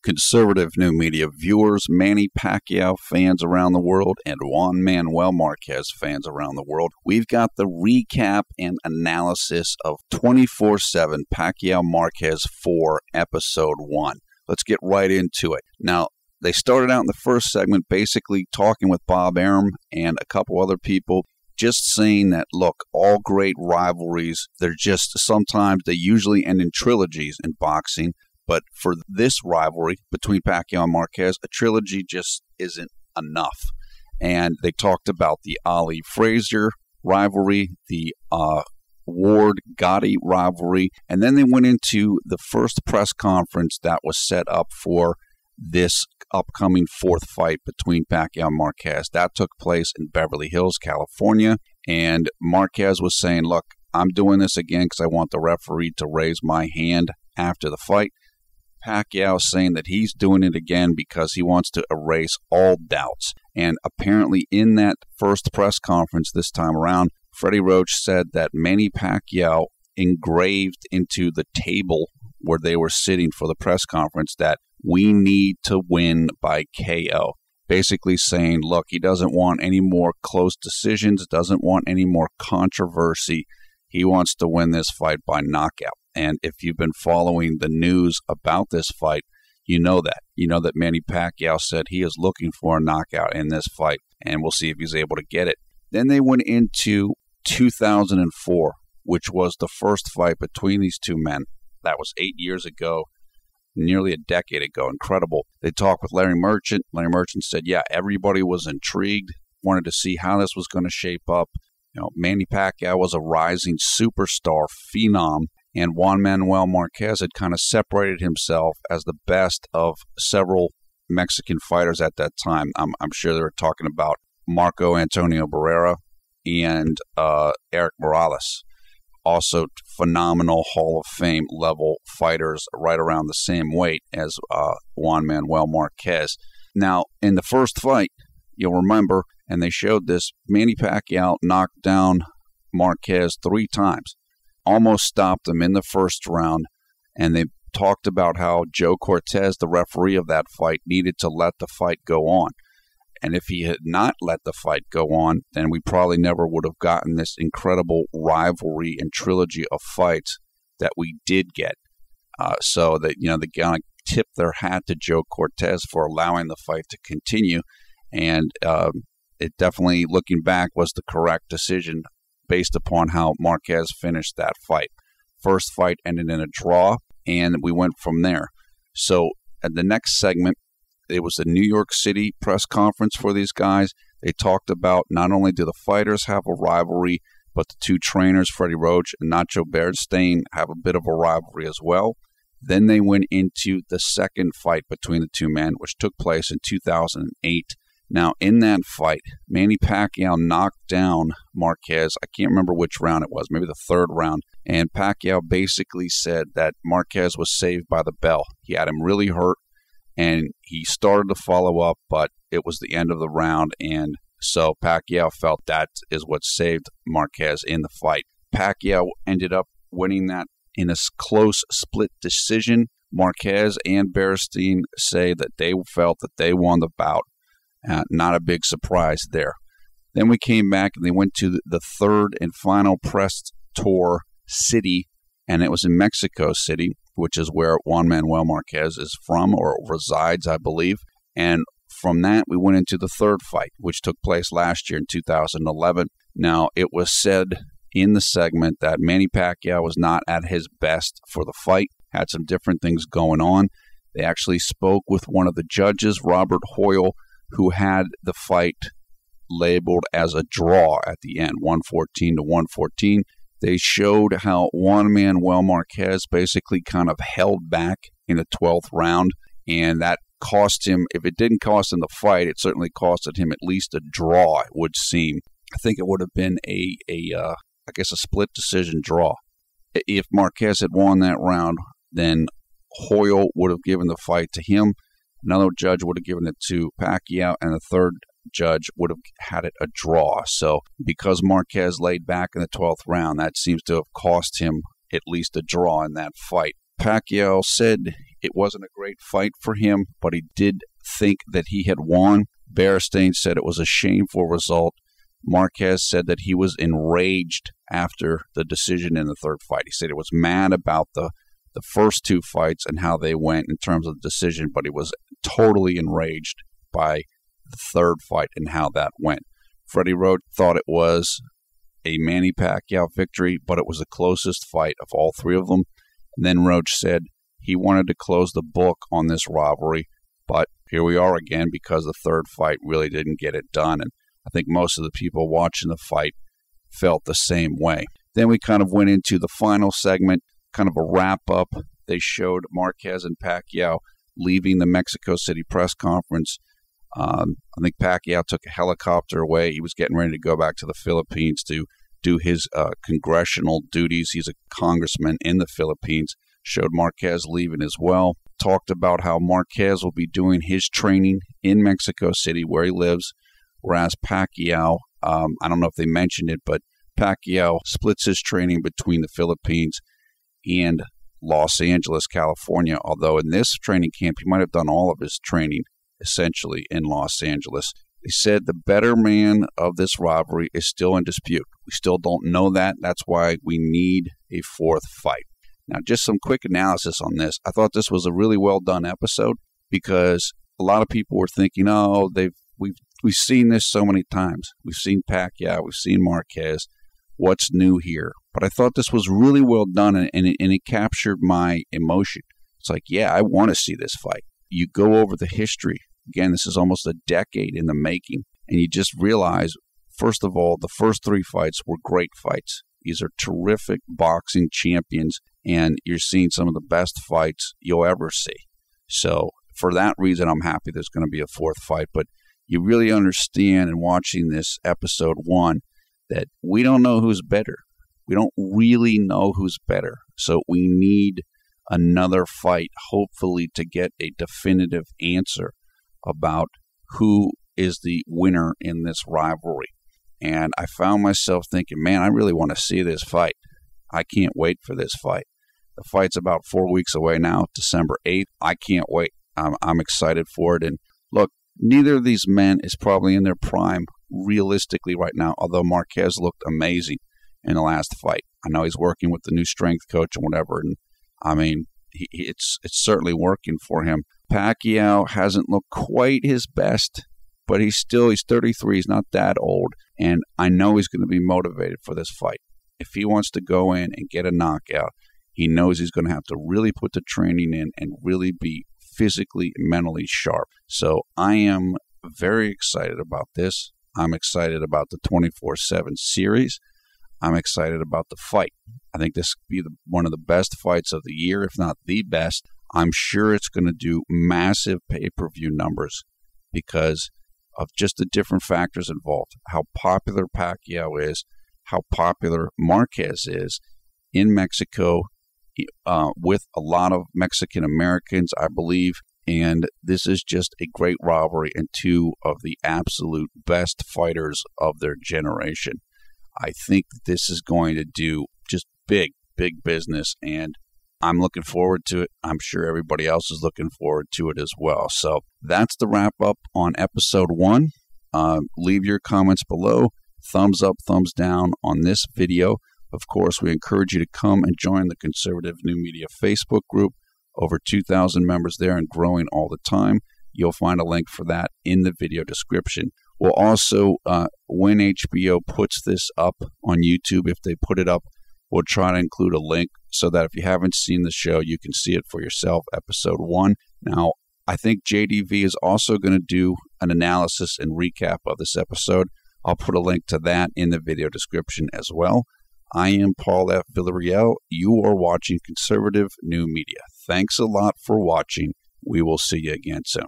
Conservative new media viewers, Manny Pacquiao fans around the world, and Juan Manuel Marquez fans around the world, we've got the recap and analysis of 24/7 Pacquiao-Marquez 4, Episode 1. Let's get right into it. Now, they started out in the first segment basically talking with Bob Arum and a couple other people, just saying that, look, all great rivalries, they're just sometimes they usually end in trilogies in boxing. But for this rivalry between Pacquiao and Marquez, a trilogy just isn't enough. And they talked about the Ali-Frazier rivalry, the Ward-Gotti rivalry, and then they went into the first press conference that was set up for this upcoming fourth fight between Pacquiao and Marquez. That took place in Beverly Hills, California, and Marquez was saying, look, I'm doing this again because I want the referee to raise my hand after the fight. Pacquiao saying that he's doing it again because he wants to erase all doubts. And apparently in that first press conference this time around, Freddie Roach said that Manny Pacquiao engraved into the table where they were sitting for the press conference that we need to win by KO. Basically saying, look, he doesn't want any more close decisions, doesn't want any more controversy. He wants to win this fight by knockout. And if you've been following the news about this fight, you know that. You know that Manny Pacquiao said he is looking for a knockout in this fight, and we'll see if he's able to get it. Then they went into 2004, which was the first fight between these two men. That was 8 years ago, nearly a decade ago. Incredible. They talked with Larry Merchant. Larry Merchant said, yeah, everybody was intrigued, wanted to see how this was going to shape up. You know, Manny Pacquiao was a rising superstar phenom, and Juan Manuel Marquez had kind of separated himself as the best of several Mexican fighters at that time. I'm sure they were talking about Marco Antonio Barrera and Eric Morales. Also phenomenal Hall of Fame level fighters right around the same weight as Juan Manuel Marquez. Now, in the first fight, you'll remember, and they showed this, Manny Pacquiao knocked down Marquez 3 times. Almost stopped him in the first round, and they talked about how Joe Cortez, the referee of that fight, needed to let the fight go on. And if he had not let the fight go on, then we probably never would have gotten this incredible rivalry and trilogy of fights that we did get. So that, you know, they kind of tipped their hat to Joe Cortez for allowing the fight to continue. And it definitely, looking back, was the correct decision based upon how Marquez finished that fight. First fight ended in a draw, and we went from there. So at the next segment, it was the New York City press conference for these guys. They talked about not only do the fighters have a rivalry, but the two trainers, Freddie Roach and Nacho Bernstein, have a bit of a rivalry as well. Then they went into the second fight between the two men, which took place in 2008. Now, in that fight, Manny Pacquiao knocked down Marquez. I can't remember which round it was, maybe the third round. And Pacquiao basically said that Marquez was saved by the bell. He had him really hurt, and he started to follow up, but it was the end of the round. And so Pacquiao felt that is what saved Marquez in the fight. Pacquiao ended up winning that in a close split decision. Marquez and Bernstein say that they felt that they won the bout. Not a big surprise there. Then we came back and they went to the third and final press tour city, and it was in Mexico City, which is where Juan Manuel Marquez is from or resides, I believe. And from that, we went into the third fight, which took place last year in 2011. Now, it was said in the segment that Manny Pacquiao was not at his best for the fight, had some different things going on. They actually spoke with one of the judges, Robert Hoyle, who had the fight labeled as a draw at the end, 114 to 114. They showed how Juan Manuel Marquez basically kind of held back in the 12th round, and that cost him, if it didn't cost him the fight, it certainly costed him at least a draw, it would seem. I think it would have been a split decision draw. If Marquez had won that round, then Hoyle would have given the fight to him. Another judge would have given it to Pacquiao, and the third judge would have had it a draw. So because Marquez laid back in the 12th round, that seems to have cost him at least a draw in that fight. Pacquiao said It wasn't a great fight for him, but he did think that he had won. Berestein said it was a shameful result. Marquez said that he was enraged after the decision in the third fight. He said he was mad about the first two fights and how they went in terms of the decision, but he was totally enraged by the third fight and how that went. Freddie Roach thought it was a Manny Pacquiao victory, but it was the closest fight of all three of them. And then Roach said he wanted to close the book on this rivalry, but here we are again because the third fight really didn't get it done. And I think most of the people watching the fight felt the same way. Then we kind of went into the final segment, kind of a wrap-up. They showed Marquez and Pacquiao leaving the Mexico City press conference. I think Pacquiao took a helicopter away. He was getting ready to go back to the Philippines to do his congressional duties. He's a congressman in the Philippines. Showed Marquez leaving as well. Talked about how Marquez will be doing his training in Mexico City where he lives, whereas Pacquiao, I don't know if they mentioned it, but Pacquiao splits his training between the Philippines and Los Angeles, California, although in this training camp, he might have done all of his training essentially in Los Angeles. They said the better man of this rivalry is still in dispute. We still don't know that. That's why we need a fourth fight. Now, just some quick analysis on this. I thought this was a really well done episode because a lot of people were thinking, oh, we've seen this so many times. We've seen Pacquiao, we've seen Marquez. What's new here? But I thought this was really well done, and it captured my emotion. It's like, yeah, I want to see this fight. You go over the history. Again, this is almost a decade in the making, and you just realize, first of all, the first three fights were great fights. These are terrific boxing champions, and you're seeing some of the best fights you'll ever see. So for that reason, I'm happy there's going to be a fourth fight. But you really understand in watching this episode 1 that we don't know who's better. We don't really know who's better. So we need another fight, hopefully, to get a definitive answer about who is the winner in this rivalry. And I found myself thinking, man, I really want to see this fight. I can't wait for this fight. The fight's about 4 weeks away now, December 8th. I can't wait. I'm excited for it. And look, neither of these men is probably in their prime realistically right now, although Marquez looked amazing in the last fight. I know he's working with the new strength coach and whatever, and I mean, it's certainly working for him. Pacquiao hasn't looked quite his best, but he's 33. He's not that old, and I know he's going to be motivated for this fight. If he wants to go in and get a knockout, he knows he's going to have to really put the training in and really be physically and mentally sharp. So I am very excited about this. I'm excited about the 24/7 series. I'm excited about the fight. I think this could be one of the best fights of the year, if not the best. I'm sure it's going to do massive pay-per-view numbers because of just the different factors involved. How popular Pacquiao is, how popular Marquez is in Mexico with a lot of Mexican Americans, I believe. And this is just a great rivalry and two of the absolute best fighters of their generation. I think this is going to do just big business, and I'm looking forward to it. I'm sure everybody else is looking forward to it as well. So that's the wrap up on episode 1. Leave your comments below. Thumbs up, thumbs down on this video. Of course, we encourage you to come and join the Conservative New Media Facebook group. Over 2,000 members there and growing all the time. You'll find a link for that in the video description. We'll also, when HBO puts this up on YouTube, if they put it up, we'll try to include a link so that if you haven't seen the show, you can see it for yourself, episode 1. Now, I think JDV is also going to do an analysis and recap of this episode. I'll put a link to that in the video description as well. I am Paul F. Villarreal. You are watching Conservative New Media. Thanks a lot for watching. We will see you again soon.